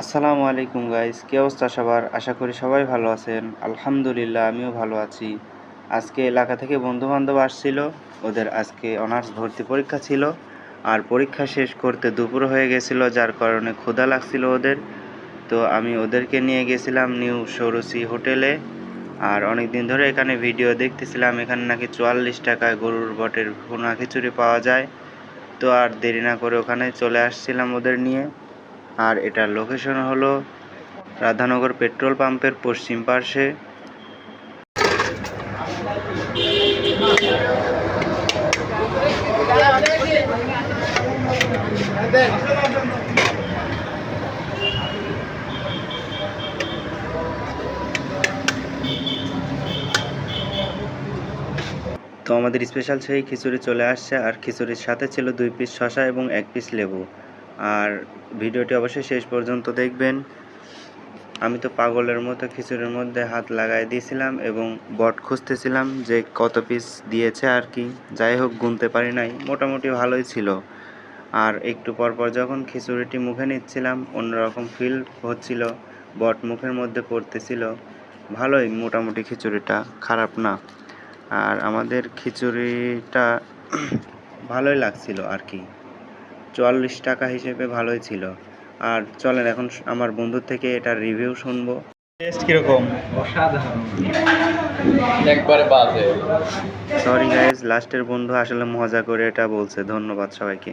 আসসালামু আলাইকুম গাইস, কি অবস্থা সবার? আশা করি সবাই ভালো আছেন। আলহামদুলিল্লাহ আমিও ভালো আছি। আজকে এলাকা থেকে বন্ধু-বান্ধব আসছিল। ওদের আজকে অনার্স ভর্তি পরীক্ষা ছিল। আর পরীক্ষা শেষ করতে দুপুর হয়ে গেছিল, যার কারণে ক্ষুধা লাগছিল ওদের। তো আমি ওদেরকে নিয়ে গেছিলাম নিউ সৌরসী হোটেলে। আর অনেক দিন ধরে এখানে ভিডিও দেখতেছিলাম, এখানে নাকি ৪৪ টাকায় গরুর বটের ভুনা খিচুড়ি পাওয়া যায়। তো আর দেরি না করে ওখানে চলে আসছিলাম ওদের নিয়ে। আর এটার লোকেশন হলো রাধানগর পেট্রোল পাম্পের পশ্চিম পার্শ্বে। তো আমাদের স্পেশাল সেই খিচুড়ি চলে আসছে, আর খিচুড়ির সাথে ছিল 2 পিস শসা এবং 1 পিস লেবু। আর ভিডিওটি অবশ্যই শেষ পর্যন্ত দেখবেন। আমি তো পাগলের মতো খিচুড়ির মধ্যে হাত লাগাই দিয়েছিলাম এবং বট খুঁজতেছিলাম যে কত পিস দিয়েছে আর কি। যাই হোক, গুনতে পারি নাই, মোটামুটি ভালোই ছিল। আর একটু পরপর যখন খিচুড়িটি মুখে নিচ্ছিলাম, অন্যরকম ফিল হচ্ছিল, বট মুখের মধ্যে পড়তেছিল। ভালোই মোটামুটি খিচুড়িটা, খারাপ না। আর আমাদের খিচুড়িটা ভালোই লাগছিল আর কি, ৪৪ টাকা হিসেবে ভালোই ছিল। আর চলেন এখন আমার বন্ধুর থেকে এটার রিভিউ শুনবো। টেস্ট কিরকম? অসাধারণ, একবারে বাজে। সরি গাইজ, লাস্টের বন্ধু আসলে মজা করে এটা বলছে। ধন্যবাদ সবাইকে।